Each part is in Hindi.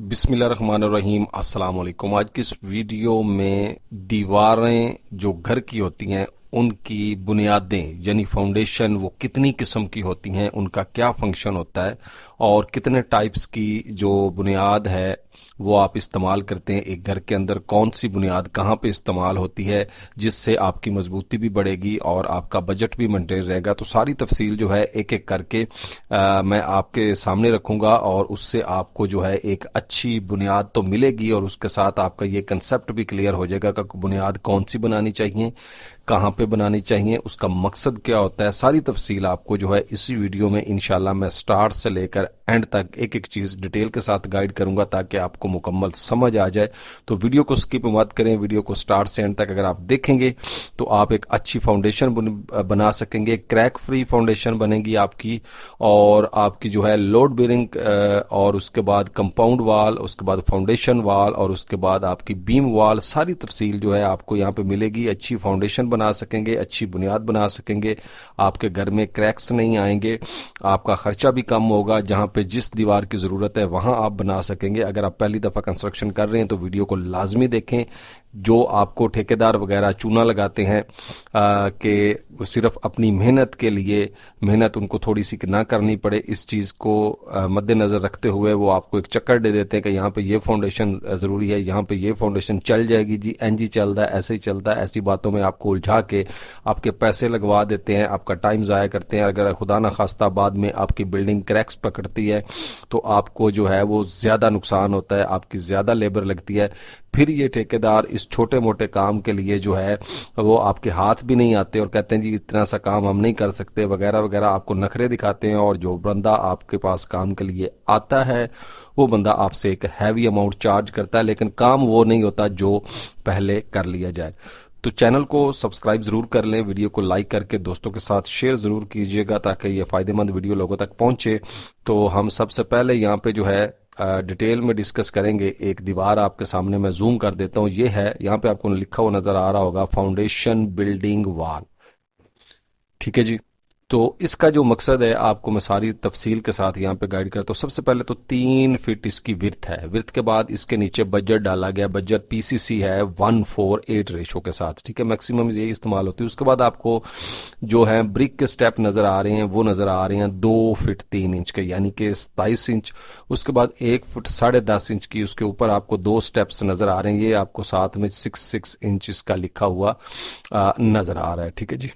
बिस्मिल्लाहिर्रहमानिर्रहीम अस्सलाम वालेकुम। आज की इस वीडियो में दीवारें जो घर की होती हैं उनकी बुनियादें यानी फाउंडेशन वो कितनी किस्म की होती हैं, उनका क्या फंक्शन होता है और कितने टाइप्स की जो बुनियाद है वो आप इस्तेमाल करते हैं एक घर के अंदर, कौन सी बुनियाद कहाँ पे इस्तेमाल होती है जिससे आपकी मजबूती भी बढ़ेगी और आपका बजट भी मेंटेन रहेगा। तो सारी तफसील जो है एक एक करके मैं आपके सामने रखूंगा और उससे आपको जो है एक अच्छी बुनियाद तो मिलेगी और उसके साथ आपका ये कंसेप्ट भी क्लियर हो जाएगा कि बुनियाद कौन सी बनानी चाहिए, कहाँ पे बनानी चाहिए, उसका मकसद क्या होता है। सारी तफसील आपको जो है इसी वीडियो में इंशाल्लाह मैं स्टार्ट से लेकर एंड तक एक एक चीज़ डिटेल के साथ गाइड करूंगा ताकि आपको मुकम्मल समझ आ जाए। तो वीडियो को स्किप मत करें, वीडियो को स्टार्ट से एंड तक अगर आप देखेंगे तो आप एक अच्छी फाउंडेशन बना सकेंगे, क्रैक फ्री फाउंडेशन बनेगी आपकी और आपकी जो है लोड बेरिंग और उसके बाद कंपाउंड वाल, उसके बाद फाउंडेशन वाल और उसके बाद आपकी बीम वाल, सारी तफसील जो है आपको यहाँ पे मिलेगी। अच्छी फाउंडेशन बना सकेंगे, अच्छी बुनियाद बना सकेंगे, आपके घर में क्रैक्स नहीं आएंगे, आपका खर्चा भी कम होगा। जहां पे जिस दीवार की ज़रूरत है वहां आप बना सकेंगे। अगर आप पहली दफ़ा कंस्ट्रक्शन कर रहे हैं तो वीडियो को लाजमी देखें। जो आपको ठेकेदार वगैरह चूना लगाते हैं कि सिर्फ अपनी मेहनत के लिए मेहनत उनको थोड़ी सी ना करनी पड़े, इस चीज़ को मद्देनज़र रखते हुए वो आपको एक चक्कर दे देते हैं कि यहाँ पे ये फाउंडेशन ज़रूरी है, यहाँ पे ये फाउंडेशन चल जाएगी जी, एन जी चलता है, ऐसे ही चलता है। ऐसी बातों में आपको उलझा के आपके पैसे लगवा देते हैं, आपका टाइम ज़ाया करते हैं। अगर खुदा न खास्ता बाद में आपकी बिल्डिंग क्रैक्स पकड़ती है तो आपको जो है वो ज़्यादा नुकसान होता है, आपकी ज़्यादा लेबर लगती है। फिर ये ठेकेदार इस छोटे मोटे काम के लिए जो है वो आपके हाथ भी नहीं आते और कहते हैं जी इतना सा काम हम नहीं कर सकते वगैरह वगैरह, आपको नखरे दिखाते हैं। और जो बंदा आपके पास काम के लिए आता है वो बंदा आपसे एक हैवी अमाउंट चार्ज करता है, लेकिन काम वो नहीं होता जो पहले कर लिया जाए। तो चैनल को सब्सक्राइब ज़रूर कर लें, वीडियो को लाइक करके दोस्तों के साथ शेयर ज़रूर कीजिएगा ताकि ये फ़ायदेमंद वीडियो लोगों तक पहुंचे। तो हम सबसे पहले यहाँ पे जो है डिटेल में डिस्कस करेंगे। एक दीवार आपके सामने मैं जूम कर देता हूँ, ये है, यहाँ पे आपको लिखा हुआ नज़र आ रहा होगा फाउंडेशन बिल्डिंग वाल, ठीक है जी। तो इसका जो मकसद है आपको मैं सारी तफसील के साथ यहाँ पे गाइड करता हूँ। सबसे पहले तो 3 फीट इसकी विर्थ है, विर्थ के बाद इसके नीचे बजट डाला गया, बजट पीसीसी है 1:8 रेशो के साथ, ठीक है, मैक्सिमम यही इस्तेमाल होती है। उसके बाद आपको जो है ब्रिक के स्टेप नज़र आ रहे हैं, वो नज़र आ रहे हैं 2 फीट 3 इंच के, यानी कि 27 इंच। उसके बाद 1 फुट 10.5 इंच की, उसके ऊपर आपको 2 स्टेप्स नज़र आ रहे हैं, ये आपको साथ में 6 इंच का लिखा हुआ नज़र आ रहा है, ठीक है जी।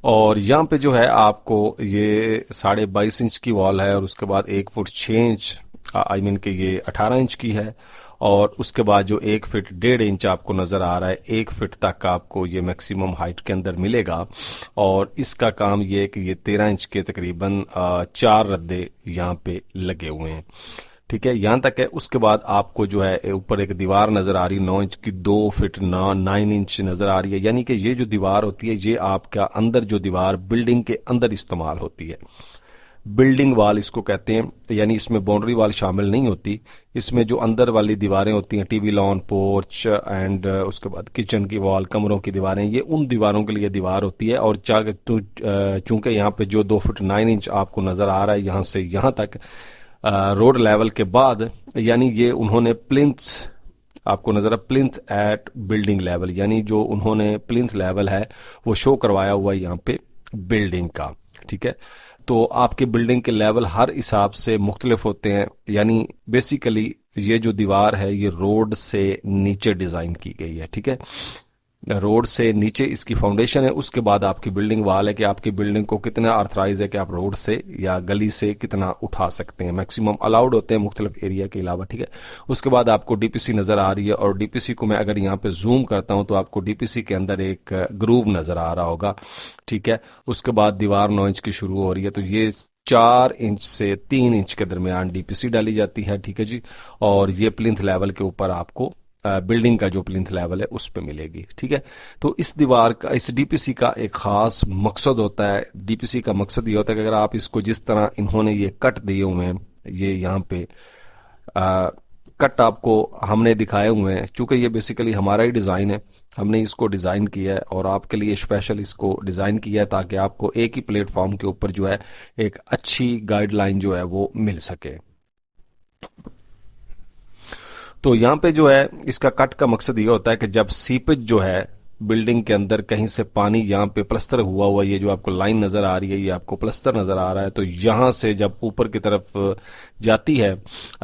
और यहाँ पे जो है आपको ये 22.5 इंच की वॉल है और उसके बाद 1 फुट 6 इंच, आई मीन कि ये 18 इंच की है। और उसके बाद जो 1 फीट 1.5 इंच आपको नज़र आ रहा है, 1 फीट तक आपको ये मैक्सिमम हाइट के अंदर मिलेगा। और इसका काम ये है कि ये 13 इंच के तकरीबन 4 रद्दे यहाँ पे लगे हुए हैं, ठीक है, यहाँ तक है। उसके बाद आपको जो है ऊपर एक दीवार नजर आ रही है 9 इंच की, 2 फीट 9 इंच नजर आ रही है, यानी कि ये जो दीवार होती है ये आपका अंदर जो दीवार बिल्डिंग के अंदर इस्तेमाल होती है, बिल्डिंग वाल इसको कहते हैं। यानी इसमें बाउंड्री वाल शामिल नहीं होती, इसमें जो अंदर वाली दीवारें होती हैं, टीवी लॉन, पोर्च एंड उसके बाद किचन की वॉल, कमरों की दीवारें, ये उन दीवारों के लिए दीवार होती है। और चूंकि यहाँ पे जो 2 फुट 9 इंच आपको नजर आ रहा है यहाँ से यहाँ तक रोड लेवल के बाद, यानी ये उन्होंने प्लिंथ आपको नजर आ प्लिंथ एट बिल्डिंग लेवल, यानी जो उन्होंने प्लिंथ लेवल है वो शो करवाया हुआ है यहाँ पे बिल्डिंग का, ठीक है। तो आपके बिल्डिंग के लेवल हर हिसाब से मुख्तलिफ होते हैं, यानी बेसिकली ये जो दीवार है ये रोड से नीचे डिजाइन की गई है, ठीक है, रोड से नीचे इसकी फाउंडेशन है। उसके बाद आपकी बिल्डिंग वाल है कि आपकी बिल्डिंग को कितना अर्थराइज है कि आप रोड से या गली से कितना उठा सकते हैं, मैक्सिमम अलाउड होते हैं मुख्तलिफ एरिया के अलावा, ठीक है। उसके बाद आपको डीपीसी नजर आ रही है और डीपीसी को मैं अगर यहाँ पे जूम करता हूँ तो आपको डीपीसी के अंदर एक ग्रूव नजर आ रहा होगा, ठीक है। उसके बाद दीवार 9 इंच की शुरू हो रही है, तो ये 4 इंच से 3 इंच के दरमियान डीपीसी डाली जाती है, ठीक है जी। और ये प्लिंथ लेवल के ऊपर आपको बिल्डिंग का जो प्लिंथ लेवल है उस पे मिलेगी, ठीक है। तो इस दीवार का, इस डीपीसी का एक खास मकसद होता है। डीपीसी का मकसद ये होता है कि अगर आप इसको जिस तरह इन्होंने ये कट दिए हुए हैं, ये यहाँ पे कट आपको हमने दिखाए हुए हैं, चूंकि ये बेसिकली हमारा ही डिज़ाइन है, हमने इसको डिज़ाइन किया है और आपके लिए स्पेशल इसको डिज़ाइन किया है ताकि आपको एक ही प्लेटफॉर्म के ऊपर जो है एक अच्छी गाइडलाइन जो है वो मिल सके। तो यहाँ पे जो है इसका कट का मकसद ये होता है कि जब सीपेज जो है बिल्डिंग के अंदर कहीं से पानी, यहाँ पे प्लस्तर हुआ हुआ ये जो आपको लाइन नजर आ रही है, ये आपको प्लस्तर नजर आ रहा है, तो यहाँ से जब ऊपर की तरफ जाती है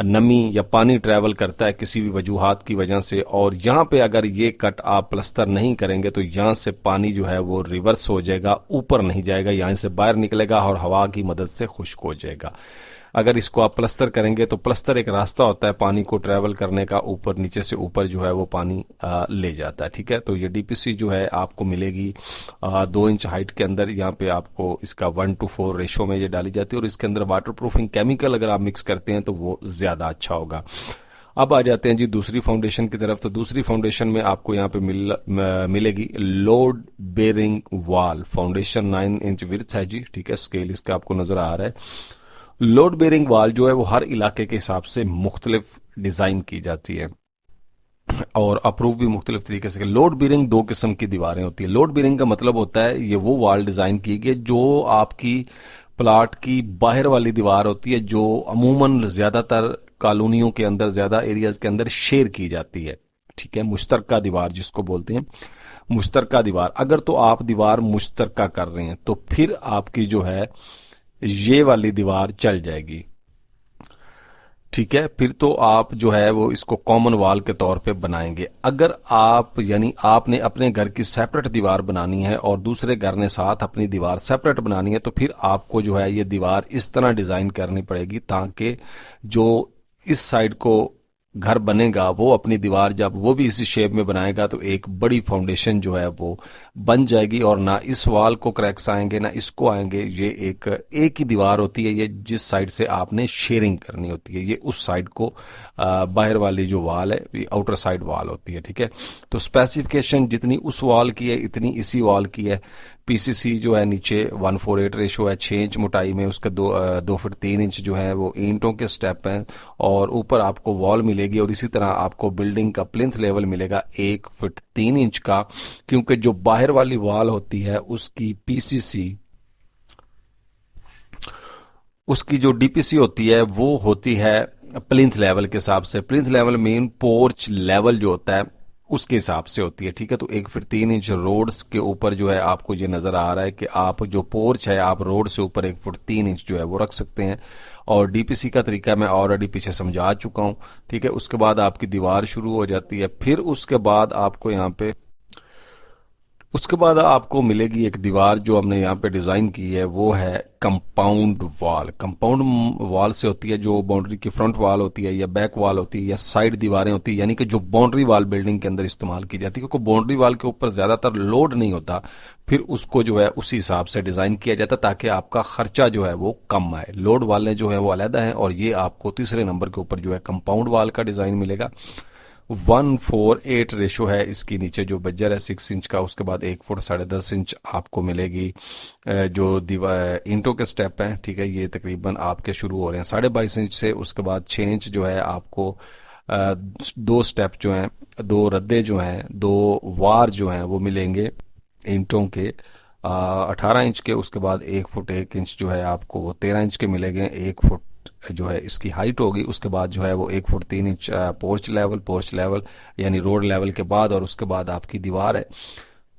नमी या पानी ट्रेवल करता है किसी भी वजूहात की वजह से, और यहाँ पे अगर ये कट आप प्लस्तर नहीं करेंगे तो यहाँ से पानी जो है वो रिवर्स हो जाएगा, ऊपर नहीं जाएगा, यहाँ से बाहर निकलेगा और हवा की मदद से खुश्क हो जाएगा। अगर इसको आप प्लस्तर करेंगे तो प्लस्तर एक रास्ता होता है पानी को ट्रेवल करने का, ऊपर नीचे से ऊपर जो है वो पानी ले जाता है। ठीक है, तो ये डीपीसी जो है आपको मिलेगी 2 इंच हाइट के अंदर। यहाँ पे आपको इसका 1:4 रेशो में ये डाली जाती है, और इसके अंदर वाटर प्रूफिंग केमिकल अगर आप मिक्स करते हैं तो वो ज्यादा अच्छा होगा। अब आ जाते हैं जी दूसरी फाउंडेशन की तरफ। तो दूसरी फाउंडेशन में आपको यहाँ पे मिलेगी लोड बेरिंग वाल फाउंडेशन। 9 इंच विड्थ है जी, ठीक है, स्केल इसका आपको नजर आ रहा है। लोड बेरिंग वाल जो है वो हर इलाके के हिसाब से मुख्तलिफ डिजाइन की जाती है और अप्रूव भी मुख्तलिफ तरीके से। लोड बेरिंग 2 किस्म की दीवारें होती है। लोड बेरिंग का मतलब होता है ये वो वाल डिजाइन की गई जो आपकी प्लाट की बाहर वाली दीवार होती है, जो अमूमन ज्यादातर कॉलोनियों के अंदर, ज्यादा एरियाज के अंदर शेयर की जाती है। ठीक है, मुश्तरका दीवार जिसको बोलते हैं, मुश्तरका दीवार। अगर तो आप दीवार मुश्तरका कर रहे हैं तो फिर आपकी जो है ये वाली दीवार चल जाएगी। ठीक है, फिर तो आप जो है वो इसको कॉमन वाल के तौर पे बनाएंगे। अगर आप यानी आपने अपने घर की सेपरेट दीवार बनानी है और दूसरे घर ने साथ अपनी दीवार सेपरेट बनानी है, तो फिर आपको जो है ये दीवार इस तरह डिजाइन करनी पड़ेगी ताकि जो इस साइड को घर बनेगा वो अपनी दीवार जब वो भी इसी शेप में बनाएगा तो एक बड़ी फाउंडेशन जो है वो बन जाएगी, और ना इस वाल को क्रैक्स आएंगे ना इसको आएंगे। ये एक ही दीवार होती है, ये जिस साइड से आपने शेयरिंग करनी होती है, ये उस साइड को बाहर वाली जो वाल है ये आउटर साइड वाल होती है। ठीक है, तो स्पेसिफिकेशन जितनी उस वाल की है इतनी इसी वाल की है। पीसीसी जो है नीचे 1:4 रेशो है, 6 इंच मोटाई में, उसका 2 फुट 3 इंच जो है वो ईंटों के स्टेप हैं, और ऊपर आपको वॉल मिलेगी, और इसी तरह आपको बिल्डिंग का प्लिंथ लेवल मिलेगा 1 फुट 3 इंच का, क्योंकि जो बाहर वाली वॉल होती है उसकी पीसीसी, उसकी जो डीपीसी होती है वो होती है प्लिंथ लेवल के हिसाब से। Plinth level mean porch level जो होता है उसके हिसाब से होती है। ठीक है, तो 1 फीट 3 इंच रोड्स के ऊपर जो है आपको ये नजर आ रहा है कि आप जो पोर्च है आप रोड से ऊपर 1 फुट 3 इंच जो है वो रख सकते हैं, और डीपीसी का तरीका मैं ऑलरेडी पीछे समझा चुका हूं। ठीक है, उसके बाद आपकी दीवार शुरू हो जाती है। फिर उसके बाद आपको यहाँ पे उसके बाद आपको मिलेगी एक दीवार जो हमने यहाँ पे डिजाइन की है, वो है कंपाउंड वॉल। कंपाउंड वॉल से होती है जो बाउंड्री की फ्रंट वॉल होती है या बैक वॉल होती है या साइड दीवारें होती है, यानी कि जो बाउंड्री वॉल बिल्डिंग के अंदर इस्तेमाल की जाती है, क्योंकि बाउंड्री वॉल के ऊपर ज्यादातर लोड नहीं होता, फिर उसको जो है उसी हिसाब से डिजाइन किया जाता है ताकि आपका खर्चा जो है वो कम आए। लोड वाले जो है वो अलहदा है, और ये आपको तीसरे नंबर के ऊपर जो है कंपाउंड वॉल का डिजाइन मिलेगा। 1:4 रेशो है इसकी, नीचे जो बज्जर है 6 इंच का, उसके बाद 1 फुट 10.5 इंच आपको मिलेगी। जो दीवार ईंटों के स्टेप हैं, ठीक है, ये तकरीबन आपके शुरू हो रहे हैं 22.5 इंच से। उसके बाद 6 इंच जो है आपको 2 स्टेप जो हैं, 2 रद्दे जो हैं, 2 वार जो हैं वो मिलेंगे ईंटों के 18 इंच के। उसके बाद 1 फुट 1 इंच जो है आपको 13 इंच के मिलेंगे, 1 फुट जो है इसकी हाइट होगी। उसके बाद जो है वो 1 फुट 3 इंच पोर्च लेवल यानी रोड लेवल के बाद, और उसके बाद आपकी दीवार है।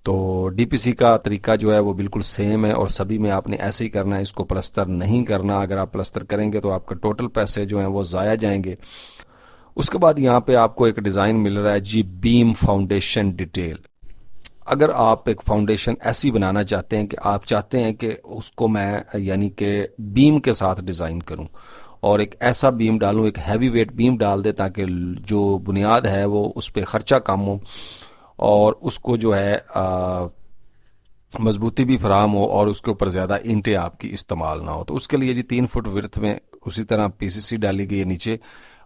तो डीपीसी का तरीका जो है वो बिल्कुल सेम है, और सभी में आपने ऐसे ही करना है, इसको प्लस्तर नहीं करना। अगर आप प्लस्तर करेंगे तो आपके टोटल पैसे जो हैं वो ज़ाया जाएंगे। उसके बाद यहाँ पे आपको एक डिज़ाइन मिल रहा है जी, बीम फाउंडेशन डिटेल। अगर आप एक फाउंडेशन ऐसी बनाना चाहते हैं कि आप चाहते हैं कि उसको मैं यानी कि बीम के साथ डिज़ाइन करूं और एक ऐसा बीम डालूं, एक हैवी वेट बीम डाल दे ताकि जो बुनियाद है वो उस पर खर्चा कम हो और उसको जो है मजबूती भी फराम हो और उसके ऊपर ज़्यादा ईंटें आपकी इस्तेमाल ना हो। तो उसके लिए जी 3 फुट विड्थ में उसी तरह पीसीसी डाली गई है नीचे,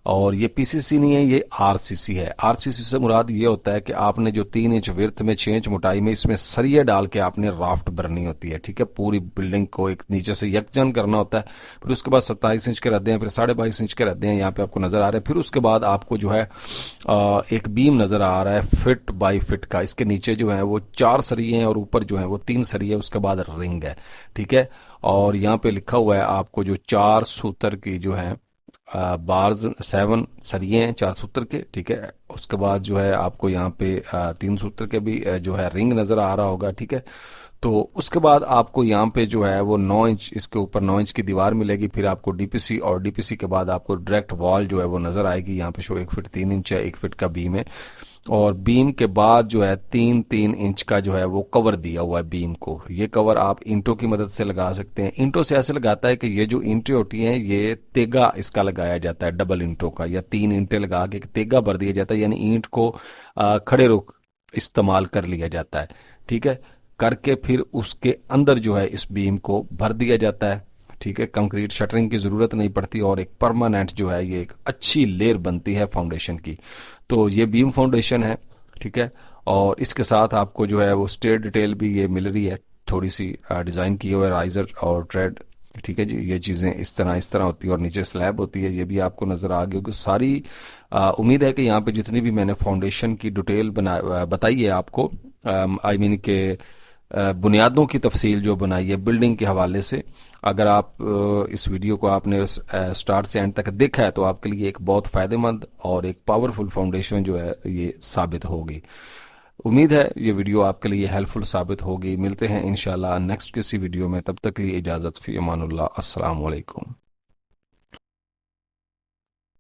और ये पीसीसी नहीं है, ये आरसीसी है। आरसीसी से मुराद ये होता है कि आपने जो 3 इंच विड्थ में 6 इंच मोटाई में इसमें सरिया डाल के आपने राफ्ट भरनी होती है। ठीक है, पूरी बिल्डिंग को एक नीचे से यकजन करना होता है। फिर उसके बाद 27 इंच के रद्दे हैं, फिर 22.5 इंच के रद्दे हैं, यहाँ पे आपको नजर आ रहे हैं। फिर उसके बाद आपको जो है एक बीम नजर आ रहा है फिट बाई फिट का। इसके नीचे जो है वो 4 सरिये हैं और ऊपर जो है वो 3 सरिये, उसके बाद रिंग है। ठीक है, और यहाँ पे लिखा हुआ है आपको जो 4 सूत्र की जो है बार्स 7 सरिये हैं 4 सूत्र के, ठीक है। उसके बाद जो है आपको यहाँ पे 3 सूत्र के भी जो है रिंग नज़र आ रहा होगा, ठीक है। तो उसके बाद आपको यहाँ पे जो है वो 9 इंच, इसके ऊपर 9 इंच की दीवार मिलेगी। फिर आपको डीपीसी, और डीपीसी के बाद आपको डायरेक्ट वॉल जो है वो नज़र आएगी। यहाँ पे शो 1 फीट 3 इंच है, 1 फीट का बीम है। और बीम के बाद जो है 3-3 इंच का जो है वो कवर दिया हुआ है बीम को। ये कवर आप ईंटों की मदद से लगा सकते हैं। ईंटों से ऐसे लगाता है कि ये जो ईंटें होती हैं ये तेगा इसका लगाया जाता है, डबल ईंटों का, या 3 ईंटें लगा के तेगा भर दिया जाता है, यानी ईंट को खड़े रुख इस्तेमाल कर लिया जाता है, ठीक है। करके फिर उसके अंदर जो है इस बीम को भर दिया जाता है, ठीक है। कंक्रीट शटरिंग की ज़रूरत नहीं पड़ती, और एक परमानेंट जो है ये एक अच्छी लेयर बनती है फाउंडेशन की। तो ये बीम फाउंडेशन है, ठीक है। और इसके साथ आपको जो है वो स्टेयर डिटेल भी ये मिल रही है, थोड़ी सी डिज़ाइन की हुई है, राइजर और ट्रेड, ठीक है जी। ये चीज़ें इस तरह होती है, और नीचे स्लैब होती है, ये भी आपको नज़र आ गई होगी सारी। उम्मीद है कि यहाँ पे जितनी भी मैंने फाउंडेशन की डिटेल बताई है आपको, आई मीन के बुनियादों की तफसील जो बनाई है बिल्डिंग के हवाले से, अगर आप इस वीडियो को आपने स्टार्ट से एंड तक देखा है तो आपके लिए एक बहुत फ़ायदेमंद और एक पावरफुल फाउंडेशन जो है ये साबित होगी। उम्मीद है ये वीडियो आपके लिए हेल्पफुल साबित होगी। मिलते हैं इंशाल्लाह नेक्स्ट किसी वीडियो में, तब तक के लिए इजाज़त, फ़ी अमानुल्लाह, अस्सलाम वालेकुम।